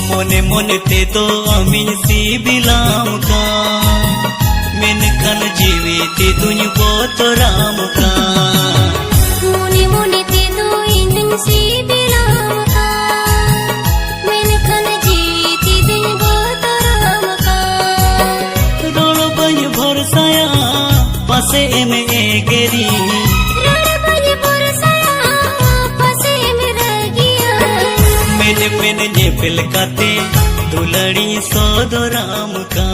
मोने मोने ते तो अमीन सिबिलाम का मेनखान जीवी ते तुझ बोतराम का मोने मोने ते तो इंजन सिबिलाम का मेनखान जीवी ते तुझ बोतराम का रोलो बज भरसाया पासे में एगेरी मेने ने पिल काते दुलड़ी सोदराम का।